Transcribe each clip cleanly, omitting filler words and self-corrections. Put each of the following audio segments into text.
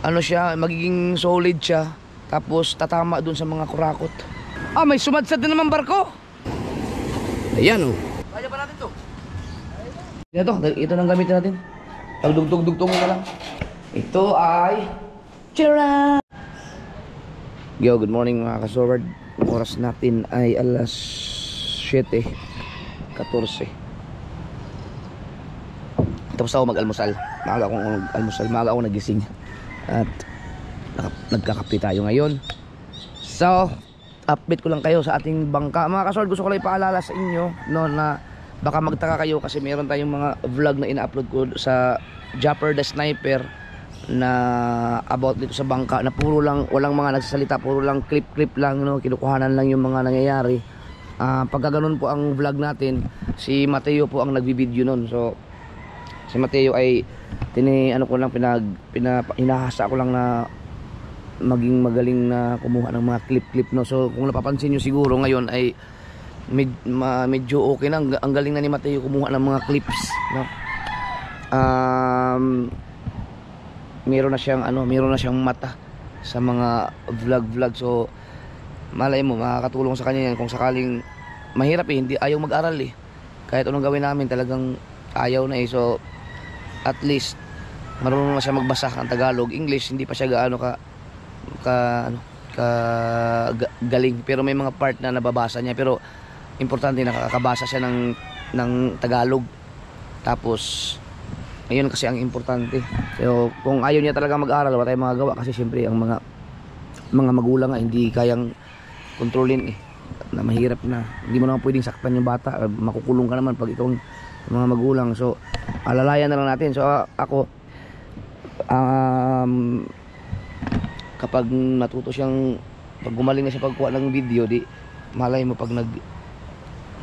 ano siya, magiging solid siya. Tapos tatama dun sa mga kurakot. Ah, may sumadsad na naman barko. Ayan oh. Kaya pa natin to. Ito nang gamitin natin. Pagdugtog-dugtog mo na lang. Ito ay Chira! Yo, good morning mga kasoward. Oras natin ay alas 7:14. Tapos ako mag-almusal. Maaga akong mag-almusal. Maaga akong nagising. At nagkakape tayo ngayon. So, update ko lang kayo sa ating bangka. Mga kasoward, gusto ko lang ipaalala sa inyo no, na baka magtaka kayo kasi meron tayong mga vlog na ina-upload ko sa Japper the Sniper na about dito sa bangka na puro lang, walang mga nagsasalita, puro lang clip lang, no? Kinukuhanan lang yung mga nangyayari. Pagka ganun po ang vlog natin, si Mateo po ang nagbibideo nun. So si Mateo ay ano ko lang, hinahasa ko lang na maging magaling na kumuha ng mga clip no. So kung napapansin nyo siguro ngayon ay medyo okay na, ang galing na ni Mateo kumuha ng mga clips, no? Meron na siyang mata sa mga vlog. So malay mo makakatulong sa kanya yan kung sakaling mahirap hindi ayaw mag-aral kahit anong gawin namin talagang ayaw na so at least marunong na siya magbasa ng Tagalog. English hindi pa siya gaano galing, pero may mga part na nababasa niya, pero importante nakakabasa siya ng Tagalog. Tapos ayun kasi ang importante. So kung ayaw niya talaga mag-aral, wala tayong magagawa kasi siyempre ang mga magulang hindi kayang kontrolin na mahirap na. Hindi mo naman pwedeng saktan yung bata, makukulong ka naman pag ikaw mga magulang. So alalayan na lang natin. So ako kapag natuto siyang, pag gumaling na siya pagkuha ng video, di malay mo pag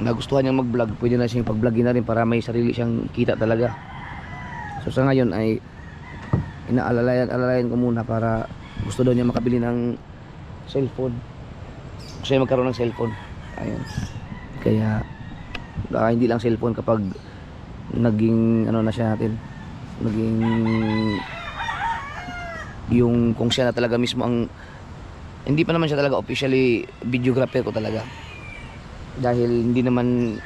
nagustuhan niyang mag-vlog, pwede na siyang pag-vlogin na rin para may sarili siyang kita talaga. So sa ngayon ay inaalalayan ko muna para gusto daw niya makabili ng cellphone. Gusto niya magkaroon ng cellphone. Ayun. Kaya hindi lang cellphone kapag naging na siya natin. Naging yung kung siya na talaga mismo ang, hindi pa naman siya talaga officially videographer ko talaga. Dahil hindi naman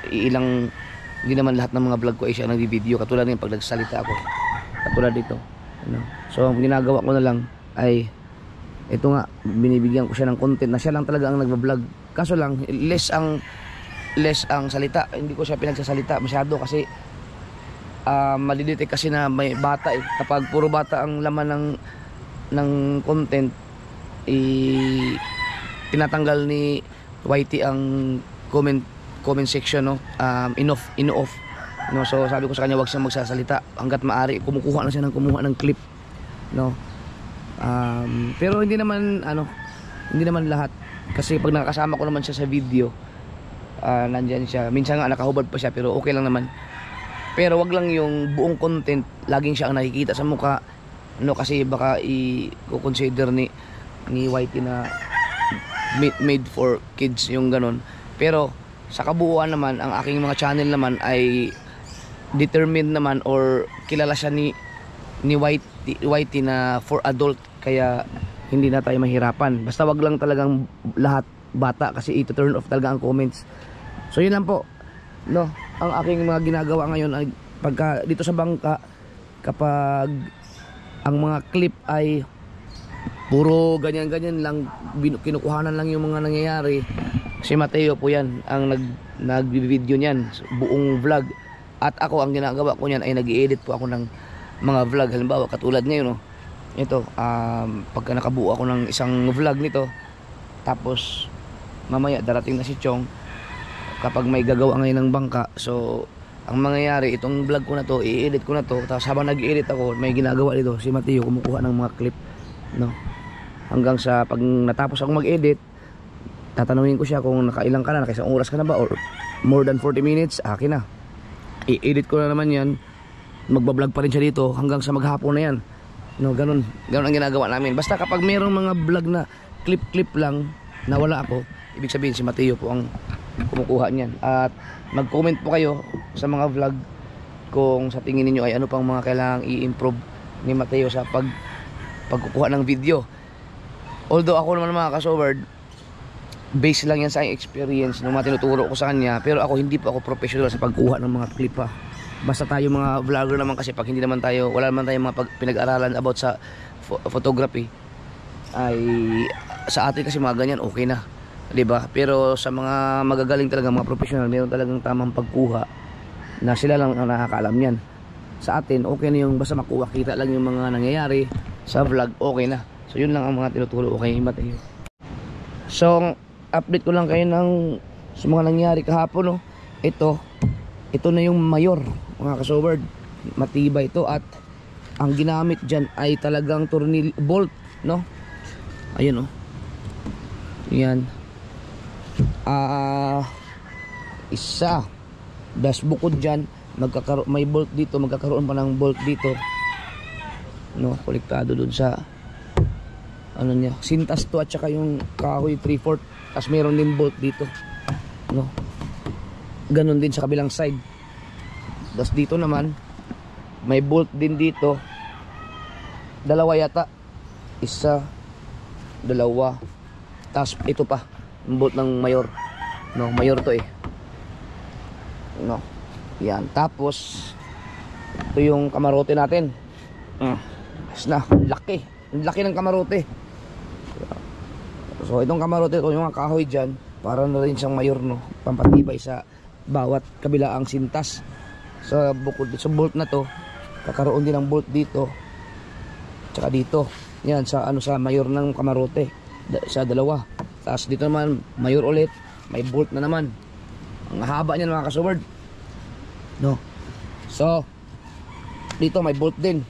lahat ng mga vlog ko ay siya nag-video, katulad ng pag nagsalita ako katulad dito, so ang ginagawa ko na lang ay ito nga, binibigyan ko siya ng content na siya lang talaga ang nagba-vlog. Kaso lang less ang salita, hindi ko siya pinagsasalita masyado kasi malidetect kasi na may bata kapag puro bata ang laman ng content, tinatanggal ni YT ang comment section, no? In-off, no? So sabi ko sa kanya wag siyang magsasalita hangga't maaari. Kumuha ng clip, no? Pero hindi naman lahat kasi pag nakasama ko naman siya sa video, nandyan siya. Minsan nga nakahubad pa siya pero okay lang naman. Pero wag lang yung buong content laging siya ang nakikita sa mukha, no? Kasi baka i-consider ni YT na made for kids yung ganon. Pero sa kabuuan naman, ang aking mga channel naman ay determined naman, or kilala siya ni YT na for adult, kaya hindi na tayo mahirapan. Basta wag lang talagang lahat bata kasi ito turn off talaga ang comments. So yun lang po, no? Ang aking mga ginagawa ngayon ay pagka dito sa bangka, kapag ang mga clip ay puro ganyan lang, kinukuhanan lang yung mga nangyayari, si Mateo po yan ang nag-video niyan, buong vlog. At ako, ang ginagawa ko niyan ay nag-i-edit po ako ng mga vlog. Halimbawa katulad ngayon, no? Ito, pagka nakabuo ako ng isang vlog nito, tapos mamaya darating na si Chong, kapag may gagawa ngayon ng bangka, so ang mangyayari, itong vlog ko na to, i-edit ko na to, tapos habang nag-i-edit ako, may ginagawa dito si Mateo, kumukuha ng mga clip, no? Hanggang sa pag natapos ako mag-edit, tatanungin ko siya kung nakailang ka na, nakaisang oras ka na ba, or more than 40 minutes, akin na. I-edit ko na naman yan, magbablog pa rin siya dito hanggang sa maghapon na yan, no? Ganun ang ginagawa namin. Basta kapag mayroong mga vlog na clip lang na wala ako, ibig sabihin si Mateo po ang kumukuha niyan. At mag-comment po kayo sa mga vlog kung sa tingin niyo ay ano pang mga kailangang i-improve ni Mateo sa pagkukuha ng video. Although ako naman mga kasoward, base lang yan sa experience ng mga tinuturo ko sa kanya, pero ako hindi pa ako professional sa pagkuha ng mga clip ha. Basta tayo mga vlogger naman kasi pag hindi naman tayo, wala naman tayong mga pinag-aralan about sa photography, ay sa atin kasi mga ganyan okay na, 'di ba? Pero sa mga magagaling talaga mga professional, mayroon talagang tamang pagkuha na sila lang ang nakakaalam yan. Sa atin okay na yung basta makuha, kita lang yung mga nangyayari sa vlog, okay na. So yun lang ang mga tinuturo ko kay Mateo. So update ko lang kayo ng sa mga nangyari kahapon, no. Ito na yung mayor mga kasoward, matibay ito at ang ginamit dyan ay talagang tornil bolt, no. Ayun, no. Yan. Isa. Das bukod dyan, may bolt dito, magkakaroon pa ng bolt dito, no, kolektado dun sa ano niya, sintas to at saka yung kahoy 3/4, tapos meron din bolt dito, no. Ganon din sa kabilang side. Tapos dito naman may bolt din dito, dalawa yata, isa, dalawa, tapos ito pa yung bolt ng mayor, no, mayor to no. Yan, tapos ito yung kamarote natin. Laki ng kamarote. So itong kamarote, ito yung kahoy dyan, para na rin siyang mayor, no, pampatibay sa bawat kabilaang sintas. So bukod sa bolt na to, kakaroon din ng bolt dito tsaka dito. Yan sa sa mayor ng kamarote, sa dalawa. Tapos dito naman mayor ulit, may bolt na naman. Ang haba niyan mga kasoward, no. So dito may bolt din.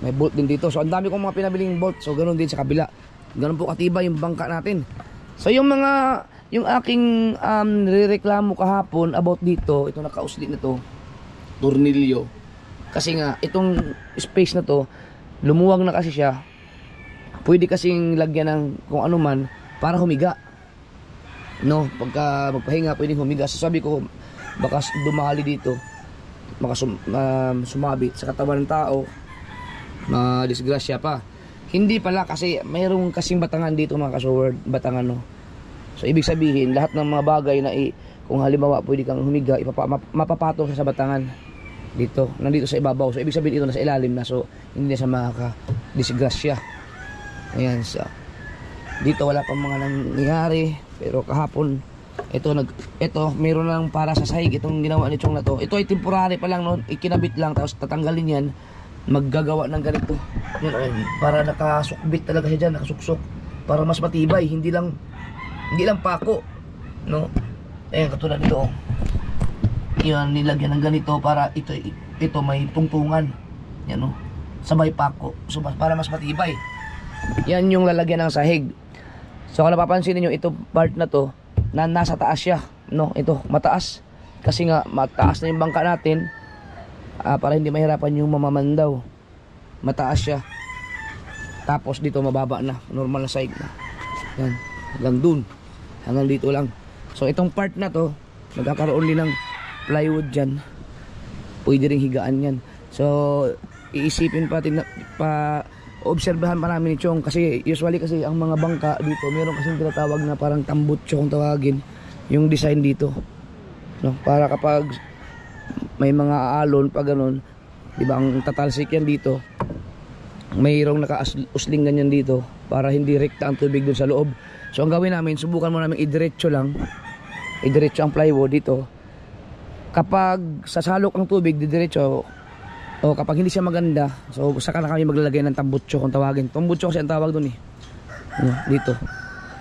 May bolt din dito. So ang dami kong mga pinabiling bolt. So ganoon din sa kabila. Ganoon po katibay yung bangka natin. So yung aking nirereklamo kahapon about dito, ito nakausli na to, tornilyo. Kasi nga itong space na to, lumuwag na kasi siya. Pwede kasing lagyan ng kung ano man para humiga, no, pagka magpahinga pwedeng humiga. So sabi ko baka dumali dito, baka sumabit sa katawan ng tao, disgrasya pa. Hindi pala, kasi mayroong kasing batangan dito mga kasoward, batangan, no. So ibig sabihin lahat ng mga bagay na kung halimbawa pwede kang humiga, mapapatong sa batangan dito, nandito sa ibabaw. So ibig sabihin ito nasa ilalim na, so hindi na siya makaka-disgrasya. Ayan, so dito wala pang mga nangyayari, pero kahapon ito meron lang para sa sahig itong ginawa ni Chong na to. Ito ay temporary pa lang, no, ikinabit lang, tapos tatanggalin yan, maggagawa ng ganito. Yan, para nakasukbit talaga siya dyan, nakasuksok, para mas matibay, hindi lang pako, no. Ayan, katulad nito, yan, nilagyan ng ganito para ito may tungtungan, yan, no, sabay pako, so para mas matibay. Yan yung lalagyan ng sahig. So kung napapansin niyo, ito part na to na nasa taas siya, no, ito mataas kasi nga mataas na yung bangka natin. Para hindi mahirapan yung mamamandaw, mataas siya. Tapos dito mababa na, normal na side na. Yan, hanggang dun, hanggang dito lang. So itong part na to, magkakaroon din ng plywood dyan, pwede rin higaan yan. So iisipin pa obserbahan pa namin ni Chong, kasi usually kasi ang mga bangka dito, meron kasing tinatawag na parang tambutso kung tawagin yung design dito, no, para kapag may mga alon pa ganun, di ba, ang tatalsik yan dito, mayroong nakausling ganyan dito para hindi rekta ang tubig dun sa loob. So ang gawin namin, subukan mo namin idiretso ang plywood dito. Kapag sasalok ang tubig didiretso, o kapag hindi siya maganda, so saka na kami maglalagay ng tambutso kung tawagin. Tambutso kasi ang tawag dun dito.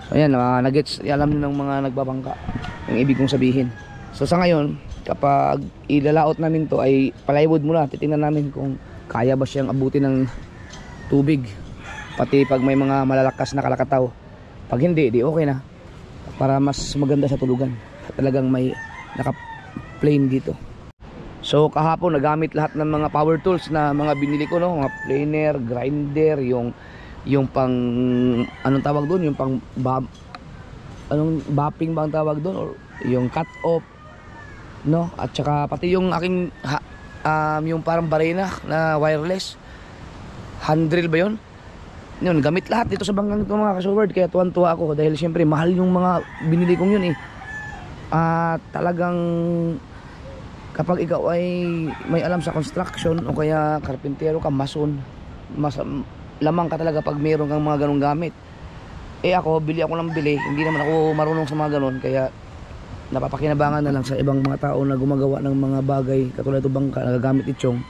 So ayan, nagets, alam nyo ng mga nagbabangka yung ibig kong sabihin. So sa ngayon, kapag ilalaot namin to ay plywood muna, titingnan namin kung kaya ba siyang abutin ng tubig, pati pag may mga malalakas na kalakataw. Pag hindi, di okay na, para mas maganda sa tulugan. Talagang may naka-plane dito. So kahapon nagamit lahat ng mga power tools na mga binili ko, no, mga planer, grinder, yung pang anong tawag doon, yung pang bapping bang tawag doon, or yung cut off, no, at saka pati yung aking yung parang barena na wireless, hand drill ba yun, Yun, gamit lahat dito sa bangkang ito mga ka-showard. Kaya tuwan-tuwa ako dahil siyempre mahal yung mga binili kong yun eh. Talagang kapag ikaw ay may alam sa construction o kaya karpintero ka, mason, lamang ka talaga pag mayroon kang mga ganong gamit. Ako, bili ako ng bili, hindi naman ako marunong sa mga ganon, kaya napapakinabangan na lang sa ibang mga tao na gumagawa ng mga bagay katulad ito bangka, nagagamit ni Chong,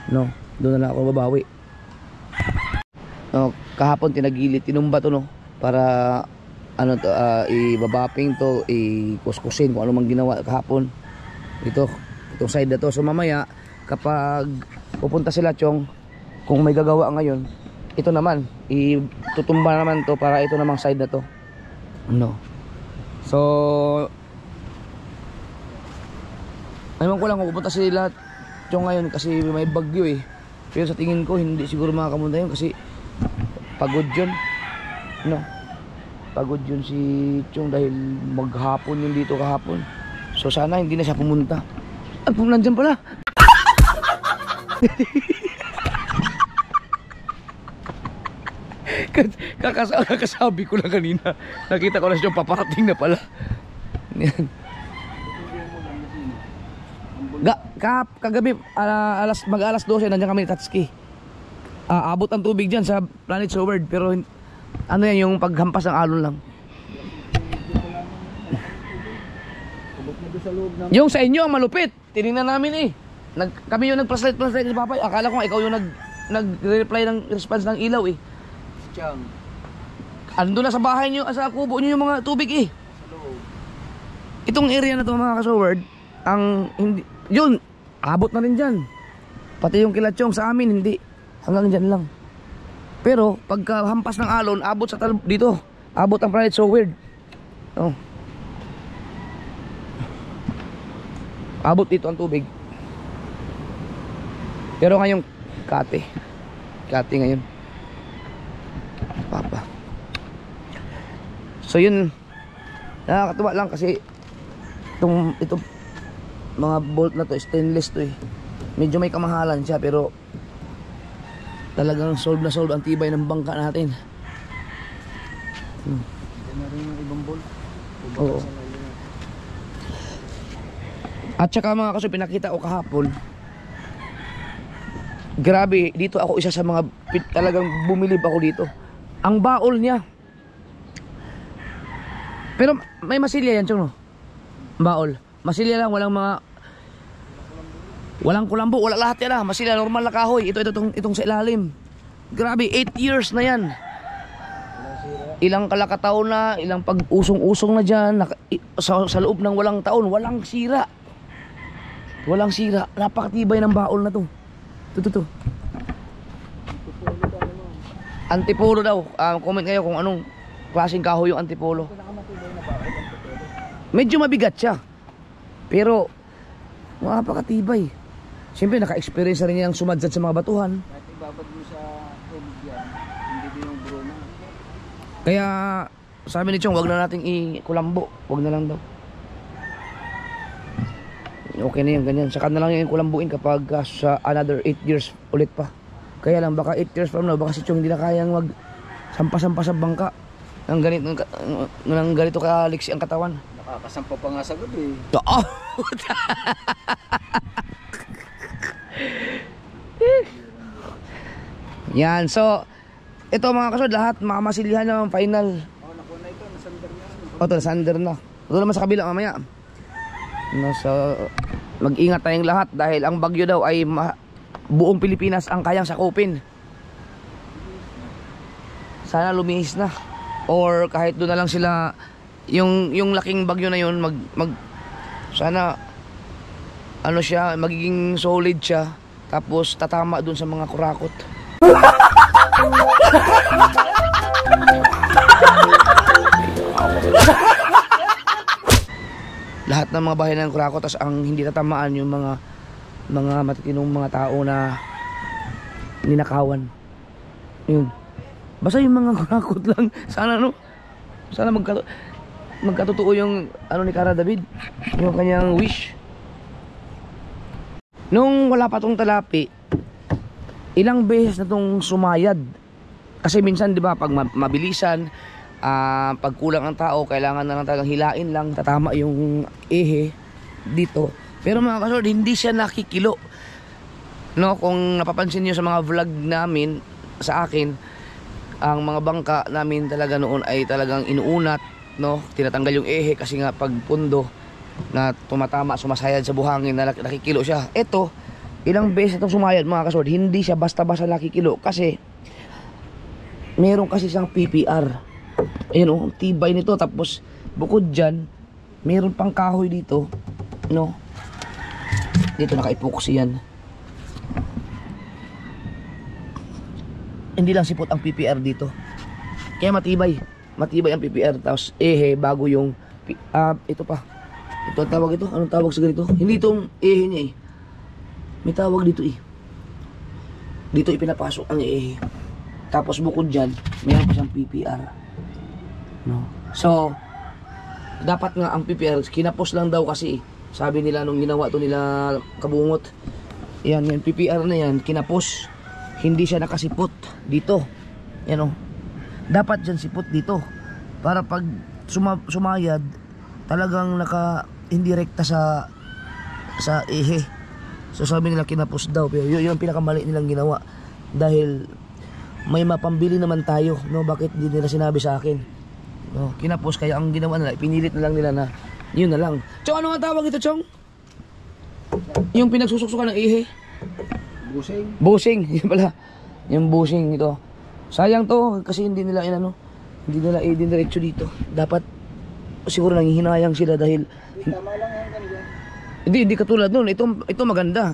no? Doon na lang ako babawi. Kahapon tinagilid, tinumba to, no? Para ibabaping to, ikuskusin kung ano mang ginawa kahapon. Itong side na to. So mamaya kapag pupunta sila Chong, kung may gagawa ngayon, ito naman itutumba naman to para ito namang side na to, no? So ayun ko lang kung pupunta sila Chong ngayon kasi may bagyo eh. Pero sa tingin ko hindi siguro makakapunta yun kasi pagod yun, no? Pagod yun si Chong dahil maghapon yun dito kahapon. So sana hindi na siya pumunta. Nandyan pala. Kakasabi ko lang kanina. Nakita ko na siya paparating na pala. Kagabi mag-alas 12 nandiyan kami ni Tatsuki. Abot ang tubig dyan sa Planet Soward. Pero ano yan, yung paghampas ng alon lang. Yung sa inyo ang malupit. Tinignan namin eh. Kami yung nag-flashlight ni Papay. Akala ko ikaw yung nag-reply ng response ng ilaw eh. Ando na sa bahay nyo, sa kubo nyo yung mga tubig eh. Itong area na to mga ka-showard, ang hindi, yun, abot na rin dyan. Pati yung kila Chong sa amin, hindi. Hanggang dyan lang. Pero pagka hampas ng alon, abot sa dito. Abot ang Planet Soward. Oh. Abot dito ang tubig. Pero ngayong Kati ngayon Papa. So yun, nakakatuwa lang kasi itong mga bolt na to, stainless to eh. Medyo may kamahalan siya pero talagang solve ang tibay ng bangka natin. Hindi na rin yung ibang bolt. Oo. At saka mga kaso, pinakita ko kahapon, grabe, dito ako isa sa mga talagang bumilib ako dito. Ang baol niya. Pero may masilya yan, Chong, no? Baol. Masilya lang, walang kulambo, wala lahat yan. Masilya, normal na kahoy. Itong sa ilalim. Grabe, 8 years na yan. Ilang kalakataon na, ilang pag-usong-usong na dyan. Sa loob ng walang taon, walang sira. Walang sira. Napakatibay ng baol na to. Ito. Antipolo daw. Comment kayo kung anong klaseng kahoy yung antipolo. Medyo mabigat siya. Pero napakatibay. Siyempre naka-experience na rin niyang sumadzad sa mga batuhan. Kahit ibabad mo sa tubig yan, hindi din yung broma. Kaya sabi ni Chong, wag na nating ikulambo. Wag na lang daw. Okay na yan, ganyan. Saka na lang yung kulambuin kapag sa another 8 years ulit pa. Kaya lang baka 8 years from now, baka si Chong hindi na kayang mag sampa-sampa sa bangka ng ganito kaliksi ang katawan. Nakakasampa pa nga sa gabi. Oo. Yan, so ito mga kasod, lahat mamasilyahan na final. Nakuha na ito, nasander na. Nasander na. Ito naman sa kabila mamaya. No, so mag-ingat tayong lahat dahil ang bagyo daw ay buong Pilipinas ang kayang sakupin. Sana lumihis na or kahit doon na lang sila yung laking bagyo na yun sana ano siya, magiging solid siya tapos tatama doon sa mga kurakot. Lahat ng mga bahay ng kurakot, tas ang hindi tatamaan yung mga matitinong mga tao na ninakawan. Yun. Basta yung mga kurakot lang. Sana magkatotoo yung ano ni Cara David, yung kanyang wish. Nung wala pa tong talapi, ilang beses na tong sumayad. Kasi minsan, di ba, pag mabilisan, pag kulang ang tao, kailangan na lang talagang hilain lang, tatama yung ehe dito. Pero mga kasord, hindi siya nakikilo. No, kung napapansin niyo sa mga vlog namin, sa akin, ang mga bangka namin talaga noon ay talagang inuunat, no? Tinatanggal yung ehe kasi nga pag pundo na tumatama, sumasayad sa buhangin na nakikilo siya. Ito, ilang beses itong sumayad mga kasord, hindi siya basta-basta nakikilo kasi meron kasi siyang PPR. Ayun oh, tibay nito. Tapos bukod dyan, meron pang kahoy dito, no? Dito naka-epoxy yan. Hindi lang sipot ang PPR dito, kaya matibay ang PPR. Tapos bago yung ito pa, ito ang tawag ito. Anong tawag sa ganito? Hindi itong niya eh, may tawag dito eh. Dito ipinapasok ang tapos bukod dyan, mayroon pa siyang PPR, no? So dapat nga ang PPR kinapos lang daw kasi sabi nila nung ginawa to nila Kabungot, yan PPR na yan kinapos, hindi siya nakasipot dito. Yan o, dapat dyan sipot dito para pag sumayad talagang hindi rekta sa ehe. So sabi nila kinapos daw, pero yun ang pinakamali nilang ginawa dahil may mapambili naman tayo, no? Bakit hindi nila sinabi sa akin, no? Kinapos, kaya ang ginawa nila, pinilit na lang nila na yun na lang. Chong, ano nga tawag ito, Chong? Yung pinagsusuksukan ng ihe? Busing. Busing, yun pala. Yung busing ito. Sayang to kasi hindi nila hindi nila idiniretso dito. Dapat siguro nanghihinayang sila dahil Tama lang yan kanina. hindi katulad nun. Ito maganda.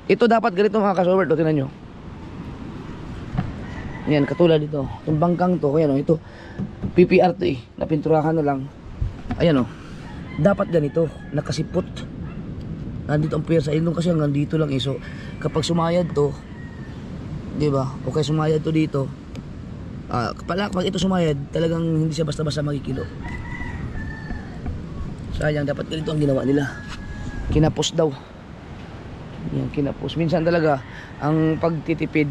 Ito dapat ganito mga kasobert. O, tingnan nyo. Yan, katulad dito. Itong bangkang to, ayan o, ito. PPR to eh. Napinturahan na lang. Ayan o. Dapat ganito. Nakasipot. Nandito ang pwersa. Ayun kasi hanggang dito lang eh. So, kapag sumayad to, diba? O kaya sumayad to dito. Kapag ito sumayad, talagang hindi siya basta-basta makikilo. Sayang, dapat ganito ang ginawa nila. Kinapos daw. Yan, kinapos. Minsan talaga, ang pagtitipid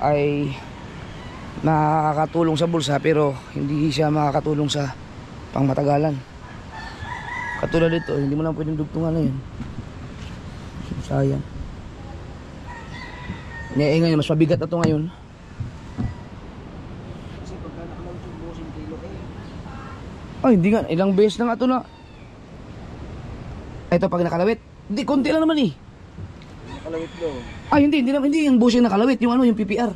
ay makakatulong sa bulsa pero hindi siya makakatulong sa pangmatagalan. Katulad dito, hindi mo lang pwedeng dugtungan na yun. Sayang. Ngayon, mas mabigat na ito ngayon. Kasi pagka nakalawit yung busing kilo Ay, hindi nga. Ilang beses na nga ito na. Ito pag nakalawit. Hindi, konti lang naman eh. nakalawit daw. Ay, hindi yung busing nakalawit. Yung PPR.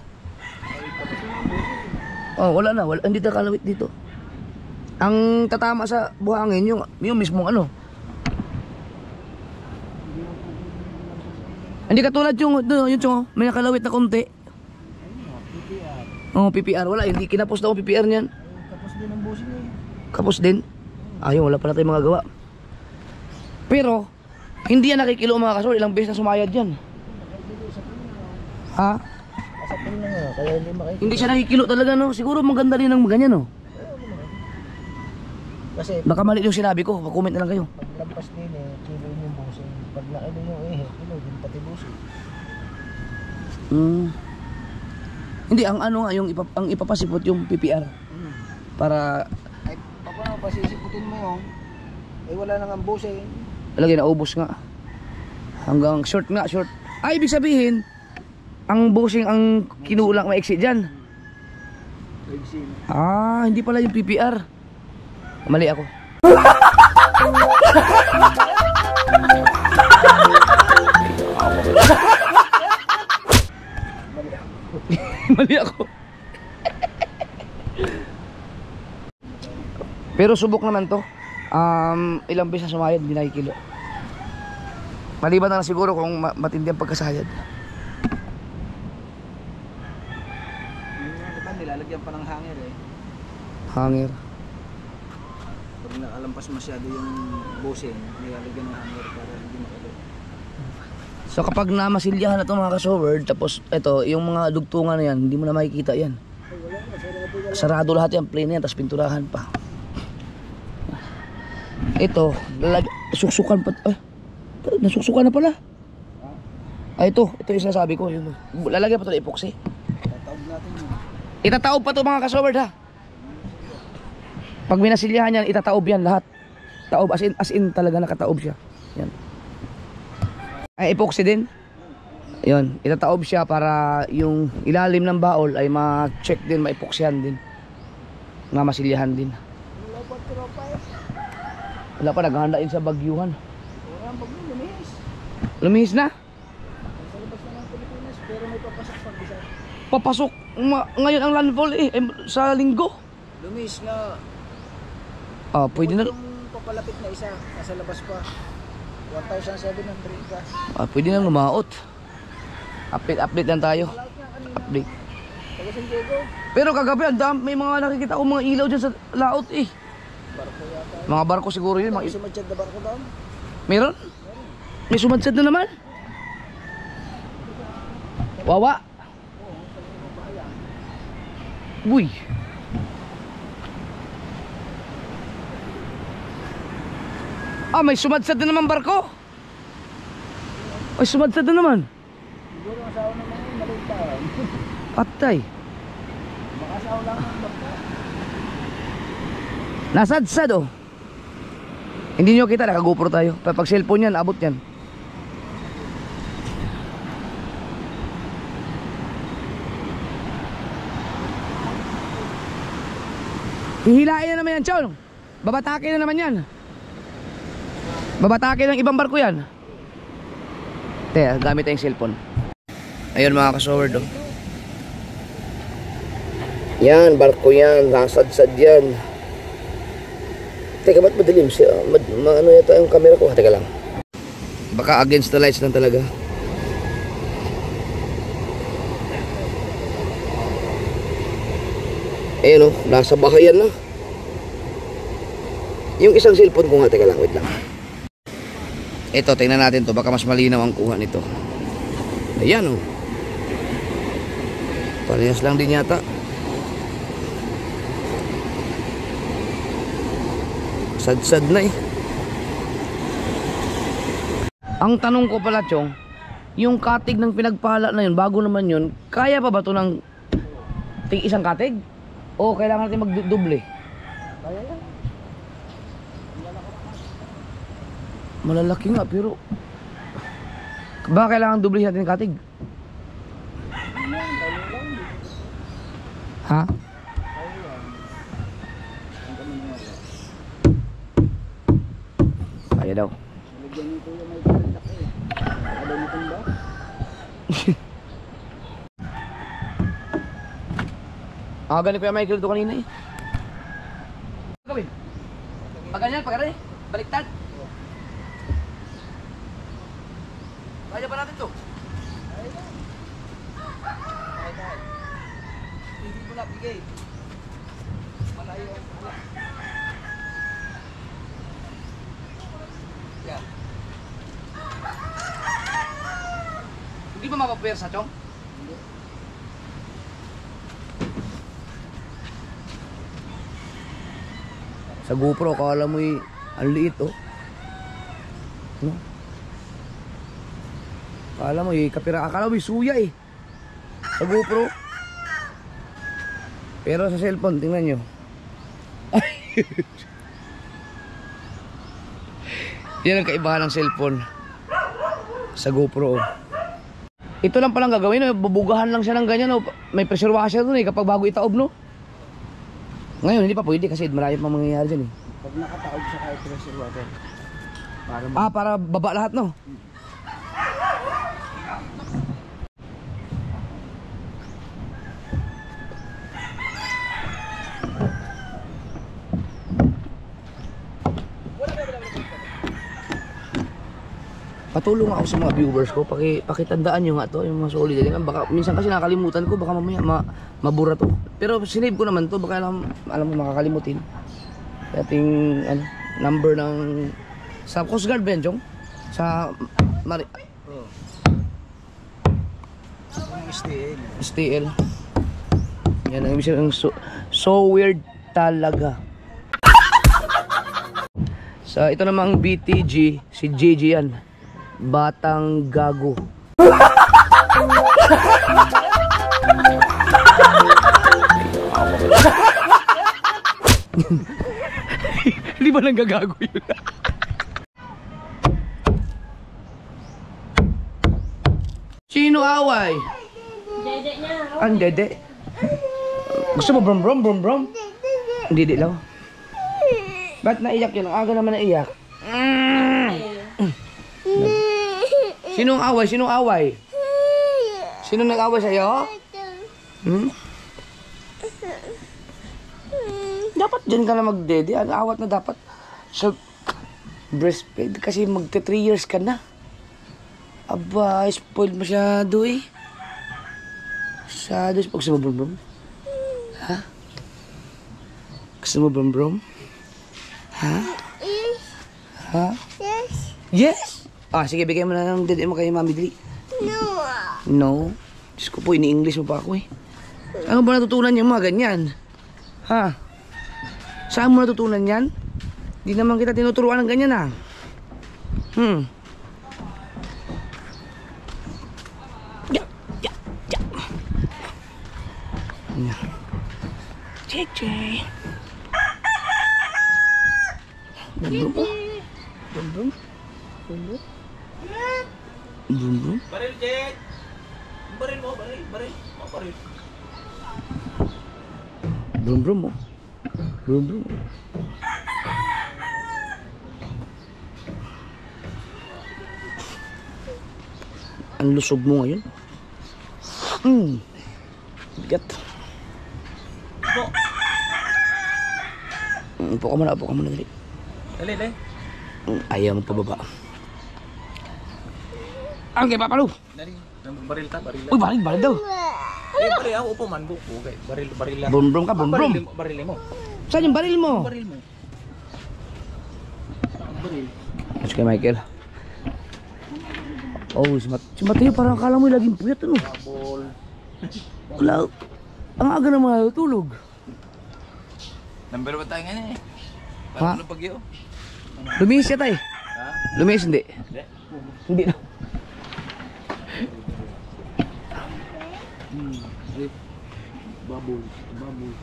Oh, wala na. Hindi nakalawit dito. Ang tatama sa buhangin, yung mismong Hindi katulad yung may nakalawit na konti. PPR. Oh, PPR. Wala, hindi kinapos na PPR niyan. Tapos din ang busing eh. Kapos din. Ayun, wala pa na tayong mga gawa. Pero, hindi yan nakikilo mga kasol. Ilang beses na sumayad yan. Ha? Kasapin na nga, kaya hindi makikita. Hindi siya nakikilo talaga, no? Siguro maganda rin ng ganyan, no? Kasi Baka mali yung sinabi ko. Comment na lang kayo. paglampas din eh, kilo yung busing. Pag nakilo yung kilo din pati busing. Hindi, ang nga, ang ipapasipot yung PPR. Para, Ay, paano pasisiputin mo yun? Eh wala nang ang busing. lagi naubos nga. Hanggang short nga, short. Ay, ibig sabihin, ang bushing ang kinulang maiksi dyan. Hindi pala yung PPR. Mali ako. Mali ako. Pero subok naman to. Ilang beses na sumayad, hindi nakikilo. Maliban na lang siguro kung matindi ang pagkasayad. Yung iba nilalagyan pa ng hanger eh. Hanger. Pag nakalampas masyado yung busing, nilalagyan ng hanger para hindi makalo. So kapag namasilyahan na ito mga ka-showard, tapos ito, yung mga dugtungan na yan, hindi mo na makikita yan. Sarado lahat yan, plain yan, tapos pinturahan pa. Ito, suksukan pa. Nasuksukan na pala. Ito yung sinasabi ko. Lalagyan pa ito ng epoxy. Tataog natin yun. Itataob pa to mga kasoward ha. Pag minasilyahan yan, itataob yan lahat. Taob, as in talaga nakataob siya. Yan. Ay epoxy din. Yun, itataob siya para yung ilalim ng baol ay ma-check din, ma-epoxyhan din. Nga masilyahan din. Wala pa, naghahanda yun sa bagyuhan. Lumihis na? Sa labas na ng Pilipinas, pero may papasok pag isa. Papasok ngayon ang landfall sa linggo. Lumis na. Pwede na. Yung papalapit na isa, nasa labas pa. 1,700 ka. Pwede na lumaot. Update lang tayo. Update. Taga San Diego. Pero kagabi, may mga nakikita ko mga ilaw dyan sa laot Barko yata. Mga barko siguro yun. May sumadyad na barko doon. Meron? May sumadsad na naman. Wawa. Uy. May sumadsad na naman barko. May sumadsad na naman. Siguro asawa naman yung maligtaan. Patay. Baka asawa lang ng barko. Nasadsad Hindi nyo kita, naka-GoPro tayo. Pag cellphone yan, abot yan. Hihilain na naman yan, Chon. Babatakin na naman yan. Babatakin ng ibang barko yan. Gamit tayong cellphone. Ayun mga kasoward Yan, barko yan. Nasadsad yan. Teka, ba't madilim siya? Ano yata yung camera ko? Teka lang. Baka against the lights lang talaga. Ayun nasa bahayan na. Yung isang cellphone ko nga, teka lang, wait lang. Ito, tingnan natin to, baka mas malinaw ang kuha nito. Ayan parehas lang din yata. Sad na Ang tanong ko pala, Chong, yung katig ng pinagpala na yun, bago naman yun, kaya pa ba ito ng isang katig? O kailangan natin magduble? Kaya yan. Malalaki nga, pero baka kailangan duble natin yung katig? Ha? Kaya daw. Lagyan nito yung may kalak Ada nitong ba? Ganun pa yung Michael ito kanina Gawin. Pag ganyan, pag ganyan, baliktad. Kaya ba natin ito? Hindi ko na bigay. Malayo ang pula. Yan. Hindi ba mapapwersa, Chong? Hindi. Sa GoPro, akala mo'y ang liit no? Akala mo'y akala mo'y suya sa GoPro. Pero sa cellphone, tingnan nyo. Yan ang kaibahan ng cellphone sa GoPro Ito lang palang gagawin bubugahan lang siya ng ganyan May pressure washer dun kapag bago itaob Ngayon hindi pa pwede kasi marami pang mangyayari dyan Pag nakataob sa kahit pressure water. Para baba lahat Patulong ako sa mga viewers ko, pakitandaan nyo nga to, yung mga solid. Baka, minsan kasi nakalimutan ko, baka mamaya mabura to. Pero sinave ko naman to, baka alam mo makakalimutin. Ating number ng sa Coast Guard ba yan, Jong? Sa STL. Yan ang ibig sabihin, so weird talaga. Sa ito namang BTG, si JJ yan. Batang gago. Hindi ba nanggagago yun? Sino away? Dede niya. Ang dede. Gusto mo brom brom brom brom? Dede lang. Ba't naiyak yun? Ang aga naman naiyak. Sinong away? Sinong away? Sino nag-away sa'yo? Hmm? Dapat dyan ka na magdede. Ang awat na dapat sa breastfeed kasi magte 3 years ka na. Aba, spoiled masyado eh. Masyado. Gusto mo brom brom? Ha? Gusto mo brom brom? Ha? Ha? Yes! Ah, sige, bigay mo na ng dede mo kay Mami Dili. No? Diyos ko po, ini-English mo pa ako eh. Ano ba natutunan yung mga ganyan? Ha? Saan mo natutunan yan? Di naman kita tinuturuan ng ganyan ah. Ya, ya, ya. Ya. Cheche. Bum bum. Bum bum. Bum bum. Bum bum. Baril, Jet! Baril mo, baril, baril. Baril. Brum brum mo. Brum brum. Ang lusog mo ngayon. Bigat. Upo ka muna, dali. Dali, dali. Ayaw mo pababa. Okay, papalo. Dali. Baril ta, baril. Uy, baril daw. Baril ako, upo man, buko. Okay, baril lang. Brum brum ka, brum brum. Baril mo. Saan yung baril mo? Baril mo. Baril. Mas kay Michael. Oh, si Mateo parang akala mo laging puyat ano. Ball. Wala. Ang aga na mga tulog. Number 1 tayo ngayon eh. Ha? Parang ano pagyo? Lumihis siya tay. Ha? Lumihis hindi. Hindi. Hindi na. Bubble. Bubble.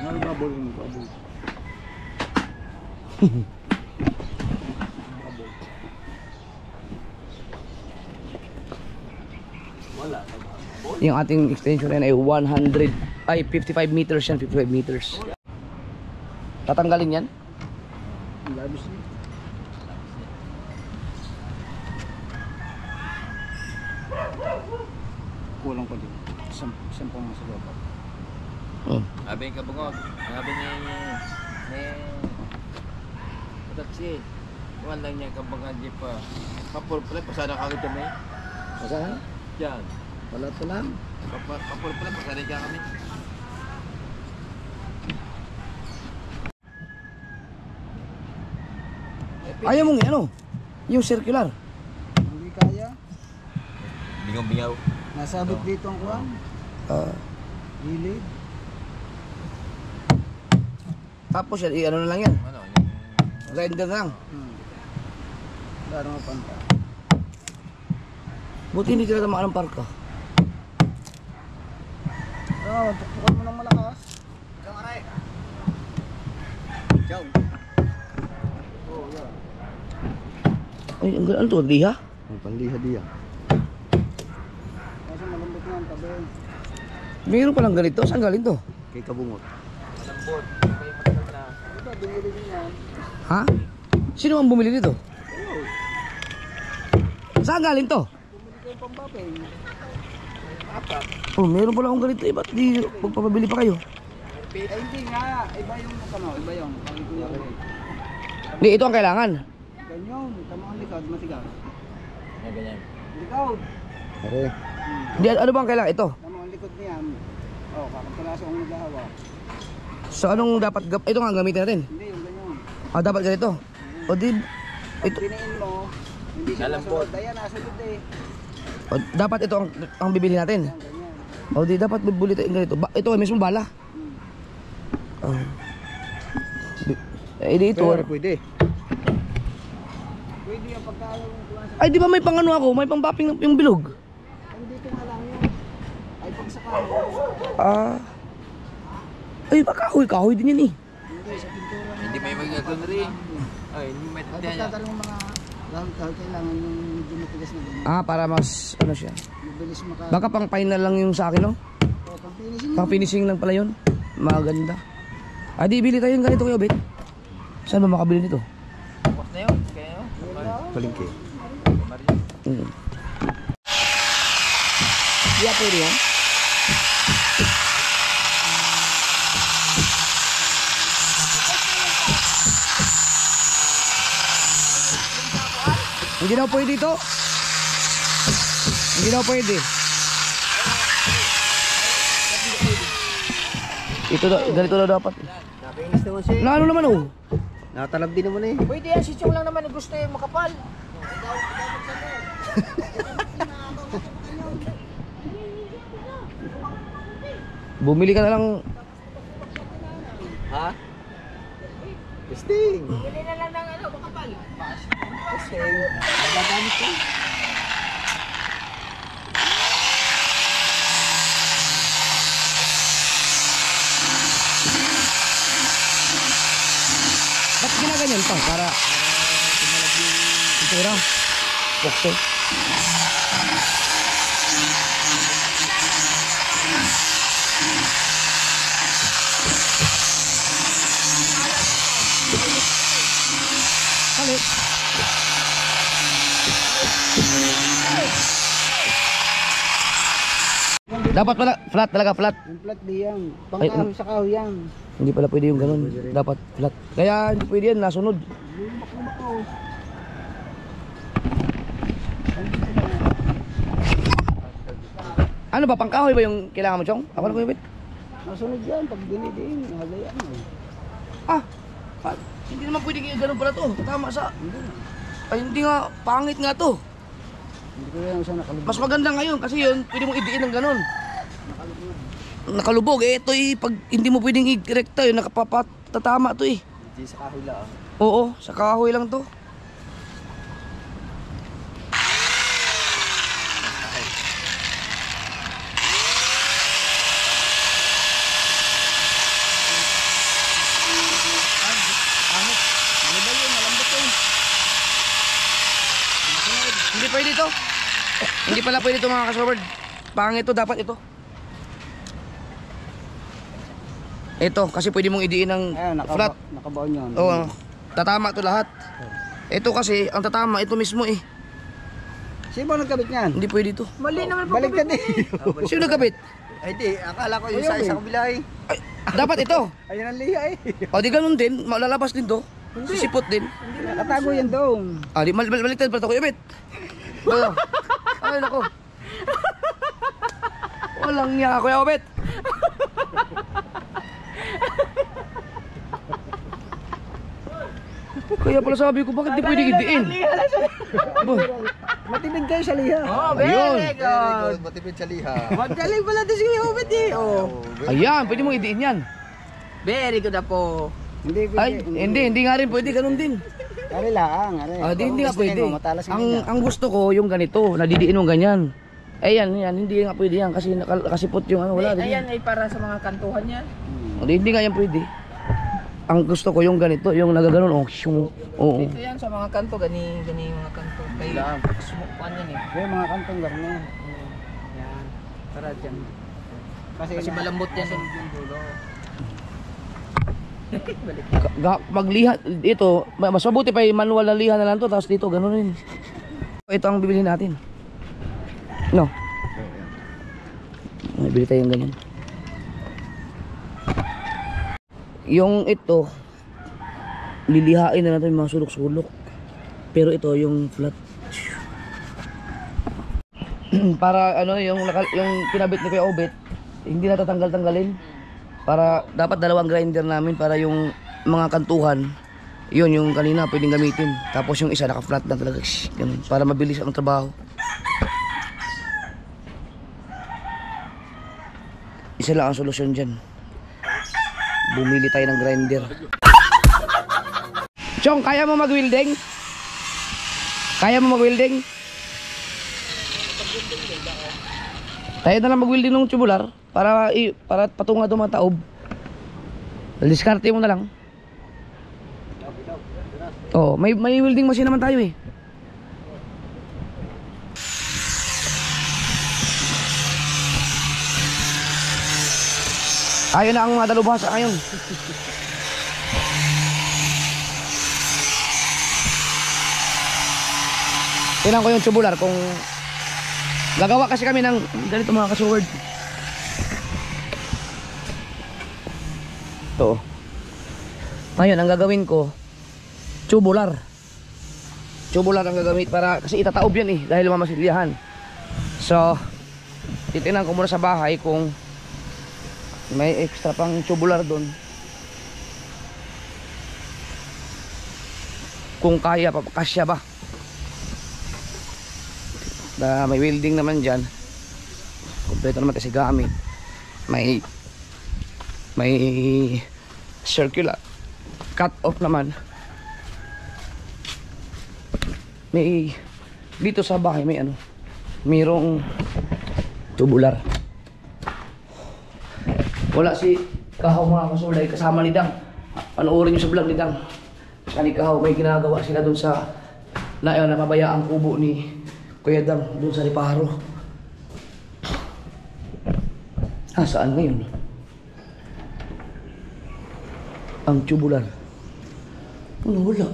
Ano bubble mo? Bubble. Wala. Yung ating extension yan ay 100 ay 55 meters yan, 55 meters. Tatanggalin yan? Labis niya. Kulang pa din. Sampung sa loob. Oh. Sabi ka bungog, sabi ni taksi. Kuwan lang niya kabang jeep pa. Kapur pala pasada kagad kami. Saan? Diyan. Wala to lang. Kapur pala pasada diyan kami. Ayaw mong ano? Yung circular. Hindi kaya. Bingaw-bingaw. Nasabot dito ang kuwan. Gilid. Tapos yan, ano na lang yan. Ano, yung Grinder na lang. Darang mo panta. Buti hindi sila tamaan ng parka. Oo, tuktukan mo ng malakas. Ikaw aray. Ikaw. Oo, yan. Ay, ang ano to? Liha? Ang panliha diya. Kasi malambot nga ang tabi. Mayroon palang ganito. Saan galing to? Kay Kabungot. malambot. May matagal na. Ito, binili din yan. Ha? Sino ang bumili nito? Saan galing to? Bumili ko yung pambapay. Oh, meron pala akong ganito. Eh, ba't di magpapabili pa kayo? Ay, hindi nga. Iba yung ano, iba yung. Hindi, ito ang kailangan. Ganyan, tama ang likod, matigas. Yan, ganyan. Likod. Okay. Hindi, ano ba ang kailangan? Ito. Tama ang likod niyan. Oh, kakapalaso ang naghahawa. So, anong dapat? Ito nga ang gamitin natin. Hindi, yung ganyan. Ah, dapat ganito. O di, ito. Pinain mo, hindi siya Nalambot. nasunod. Ayan, nasunod eh. O, dapat ito ang bibili natin. Ayan, ganyan. O di, dapat bibili tayo ganito. Ito mismo bala. Oh. Eh, di ito. Pwede. Pwede yung pagkaayaw yung kuwan sa... Ay, di ba may pang ano ako? May pang bapping yung bilog. Ay, dito nga lang yun. Ay, pag sa kano. Ah. Ay, kahoy din yan eh. Hindi, sa pintura. Hindi may magagawa rin. Ay, hindi may At tataya. pagkakaroon ng mga kahol-kahol, kailangan yung medyo matigas na ganyan. Ah, para mas ano siya. Mabilis maka... Baka pang final lang yung sa akin, no? O, pang finishing Pang finishing lang pala yun. Maganda. Ah, di bili tayo ng ganito Kuya Obet. Saan ba makabili nito? Tapos na yun. Kaya yun. Palengke. Yeah, pwede yan. Hindi na pwede ito. Hindi na pwede. Ito daw, ganito daw dapat. Nakainis naman siya. Lalo naman oh. Nakatalab din naman eh. Pwede yan, si Chong lang naman gusto yung makapal. Bumili ka na lang. Ha? Testing. Bili na lang ng ano, makapal. Testing. Magagamit ko. Ba't ginaganyan pa? Para pintura. Pokso. Kalit. Dapat pala flat talaga, flat. Yung flat di yan. Ay, Pangkahoy sa kahoy yan. Hindi pala pwede yung ganun. Dapat flat. Kaya hindi pwede yan, nasunod. Ano ba, pangkahoy ba yung kailangan mo, Chong? Ako na ko yung bit. Nasunod yan, pag dinidiin, halayan mo. Ah, hindi naman pwede kaya ganun pala to. Tama sa... Ay, hindi nga, pangit nga to. Hindi ko yan siya nakalubog. Mas maganda ngayon kasi yun, pwede mong idiin ng ganun. Nakalubog, eh, ito eh, pag hindi mo pwedeng i-rekta yun, nakapatatama to eh. Hindi sa kahoy lang. Oo, sa kahoy lang to. Hindi pwede to. Hindi pala pwede to mga kasword. Pangit to, dapat ito. Ito, kasi pwede mong idiin ng Ayun, flat. nakabaon yun. Oo, tatama to lahat. Ito kasi, ang tatama, ito mismo eh. Sino ba nagkabit niyan? Hindi pwede to. Mali naman po. Balik ka din. Sino nagkabit? Ay di, akala ko yung sa isang kabila eh. Ay, dapat ito. Ayun ang liha eh. O di ganun din, malalabas din to. Sisipot din. Nakatago yan doon. Ah, di baliktad pala to, Kuya Bet. Ano? Ay, nako. Walang niya, Kuya Bet. Kaya pala sabi ko, bakit di pwede idiin? Matibig kayo sa liha. Oh, Ayun. very good. Matipid sa liha. Magaling pala din si Kuya Obet eh. Oh. Ayan, pwede mong idiin yan. Very good na po. Hindi Ay, hindi nga rin pwede, ganun din. Ari lang, ari. Ah, hindi nga pwede. Matalas Ang gusto ko yung ganito, nadidiin mo ganyan. Eh yan, hindi nga pwede yan kasi nakasipot yung ano, wala din. Ayan ay para sa mga kantuhan yan. Hindi nga yan pwede. Ang gusto ko yung ganito, yung nagaganon, oh, yung, oo. Ito yan sa mga kanto, gani mga kanto. Kaya sumukuan yan eh. Yung mga kantong garne. Yan. Para dyan. Kasi malambot yan eh. Magliha, ito, mas mabuti pa yung manual na liha na lang to, tapos dito, ganun rin. Ito ang bibili natin. No? Bibili tayo yung ganyan. Yung ito, lilihain na natin yung mga sulok-sulok. Pero ito, yung flat. Para ano, yung kinabit ni Kuya Obet, hindi natatanggal-tanggalin. Para dapat dalawang grinder namin para yung mga kantuhan, yun yung kanina pwedeng gamitin. Tapos yung isa naka-flat na talaga. Ganun, para mabilis ang trabaho. Isa lang ang solusyon dyan. Bumili tayo ng grinder. Chong, kaya mo mag-welding? Kaya mo mag-welding? Tayo na lang mag-welding ng tubular para patunga doon mga taob. Diskarte mo na lang. Oh, may welding machine naman tayo eh. Ayun na ang mga dalubhasa ngayon. Tingnan ko yung tubular kung gagawa kasi kami ng ganito mga kasuward. Ito. Ngayon ang gagawin ko tubular. Tubular ang gagamit para kasi itataob yan eh dahil mamasilyahan. So titingnan ko muna sa bahay kung may extra pang tubular doon. Kung kaya pa, kasya ba? May welding naman dyan. Kompleto naman kasi gamit. May circular cut off naman. May dito sa bahay may ano, mayroong tubular. Wala si Kahaw mga kasulay, kasama ni Dang. Panoorin nyo sa vlog ni Dang. Kasi Kahaw may ginagawa sila dun sa napabayaang kubo ni Kuya Dang dun sa Riparo. Saan ngayon? Ang tubular. Ano wala?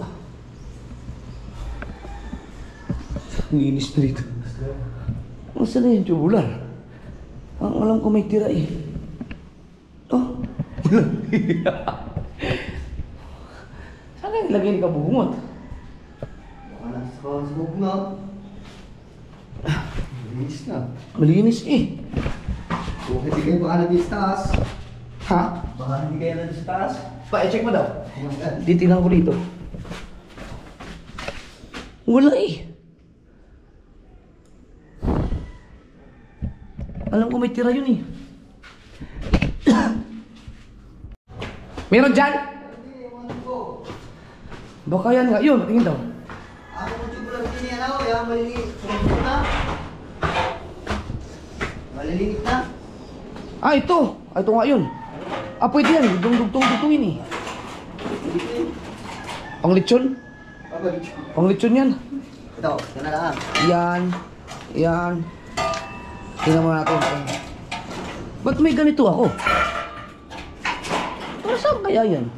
Linis na dito. Saan na yung tubular? Ang alam ko may tira eh. Oh, wala. Saan na nilagay ni Kabungot? Baka nasa smoke na. Malinis na. Malinis eh. Kung hindi kayo baka nandito sa taas. Ha? Baka hindi kayo nandito sa taas. Pa-check mo daw. Titignan ko dito. Wala eh. Alam ko may tira yun eh. Meron dyan? Baka yan nga. Yun, tingin daw. Ako mo tubular din yan ako. Yan maliliit. Sumunod na. Maliliit na. Ito. Ito nga yun. Pwede yan. Dugtong-dugtongin eh. Panglitsyon? Panglitsyon yan. Ito, ito na lang. Yan. Yan. Tingnan mo natin. Ba't may ganito ako? Para saan kaya yan?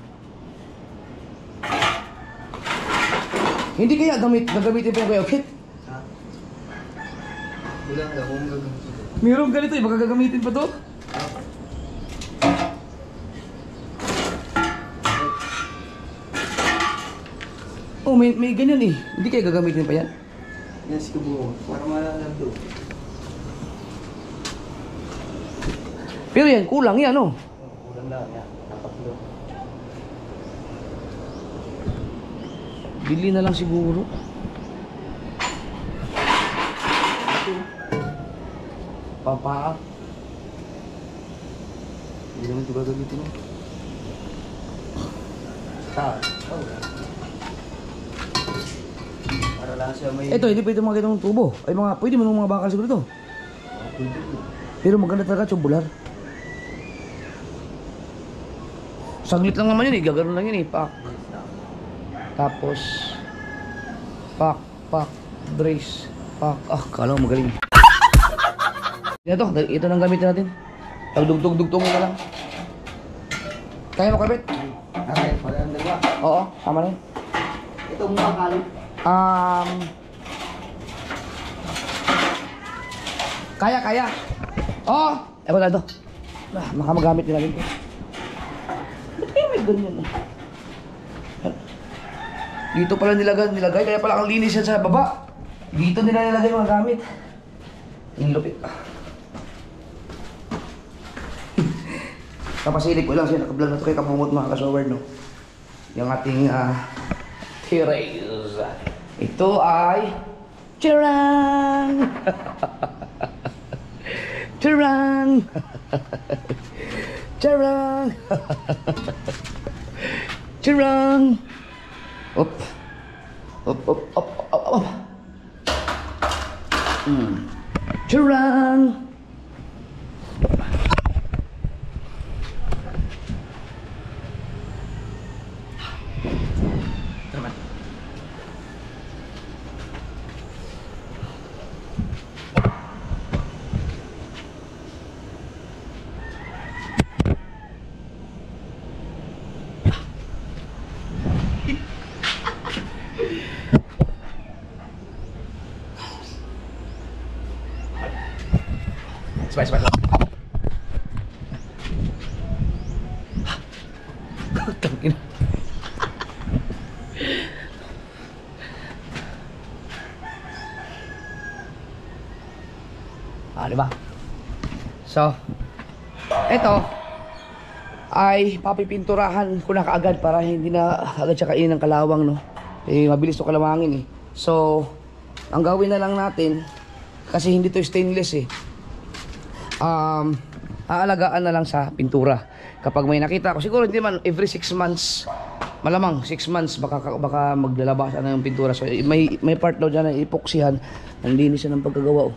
Hindi kaya gagamitin pa yung kaya kit? Ha? Wala nga kung gagamitin. Mayroong ganito eh. Baka gagamitin pa to? Oh, may ganyan eh. Hindi kaya gagamitin pa yan? Yan si Kubo. Para malalang doon. Pero yan, kulang yan oh. Kulang lang yan. Napakilo. Bili na lang siguro. Papa. Hindi naman ito gagamitin mo. Taas. Oh. Para lang siya may... Ito, hindi pwede mga ganitong tubo. Ay mga, pwede mo mga bakal siguro ito. Pero maganda talaga, tubular. Saglit lang naman yun eh, gagano'n lang yun eh, pak. Tapos, pak, brace, pak. Kala mo magaling. Ito nang gamitin natin. Pagdugtong-dugtong mo na lang. Kaya mo kabit? Okay, pala ang dalawa. Oo, tama na yun. Ito mo akali. Kaya. Oo, ewan na ito. Makamagamit nila rin ito. Ba't kaya may ganyan eh? Dito pala nilagay, kaya pala ang linis yan sa baba. Dito nila nilagay mga gamit. Yung lupit. Kapasilip ko lang siya, nakablog na ito kay Kabungot mga kasoward, no? Yung ating Therese. Ito ay Charang! Charang! Charang! Charang! Op! Op! Charang! Spice. Tangina. Diba? So, eto ay papipinturahan ko na kaagad para hindi na agad siya kainin ng kalawang, no? Eh, mabilis to kalawangin eh. So, ang gawin na lang natin, kasi hindi to stainless eh. Aalagaan na lang sa pintura. Kapag may nakita ko, siguro hindi man every 6 months, malamang 6 months baka maglalabasan na yung pintura. So, may part daw dyan na epoxyhan, ang linis ng pagkagawa, oh.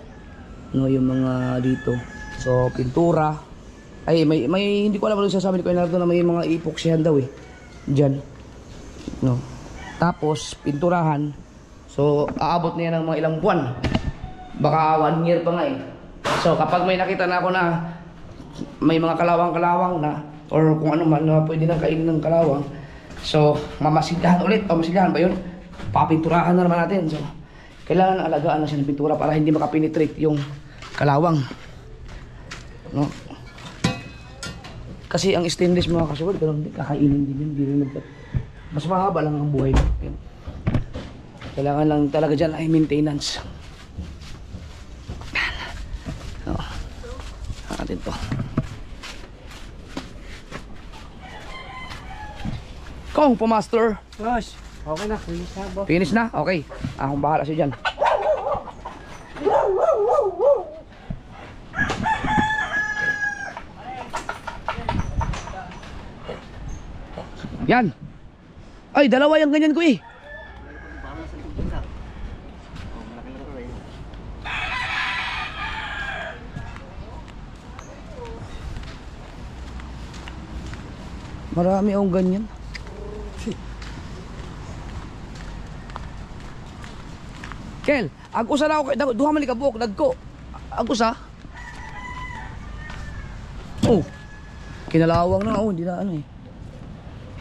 No, yung mga dito. So, pintura. Ay, may hindi ko alam ano sasabi ni Kuya Nardo na may mga epoxyhan daw eh. Diyan. No. Tapos, pinturahan. So, aabot na yan ng mga ilang buwan. Baka 1 year pa nga eh. So, kapag may nakita na ako na may mga kalawang-kalawang na or kung ano man na pwede nang kainin ng kalawang. So, mamasilyahan ulit. Mamasilyahan ba yun? Papinturahan na naman natin. So, kailangan alagaan na siya ng pintura para hindi makapenetrate yung kalawang. No? Kasi ang stainless mga kasuwal, pero hindi kakainin din yun. Hindi rin mas mahaba lang ang buhay. Yun. Kailangan lang talaga dyan ay maintenance. So, natin to. Kung pumaster. Boss, okay na. Finish na, boss. Finish na? Okay. Akong bahala siya dyan. Yan. Ay, dalawa yung ganyan ko eh. Marami akong ganyan. Kel, agos na ako. Duha man ikabuok, dagko. Agos ha. Oh. Kinalawang na ako, hindi na ano eh.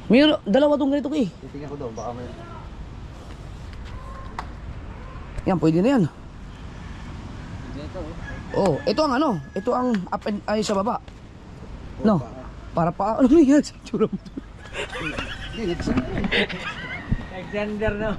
Mayroon, dalawa tong ganito ko eh. Titingnan ko doon, baka may... Yan, pwede na yan. Oh, ito ang ano, ito ang up and ay sa baba. No. Para pa ano yan sa tsura mo. Alexander na.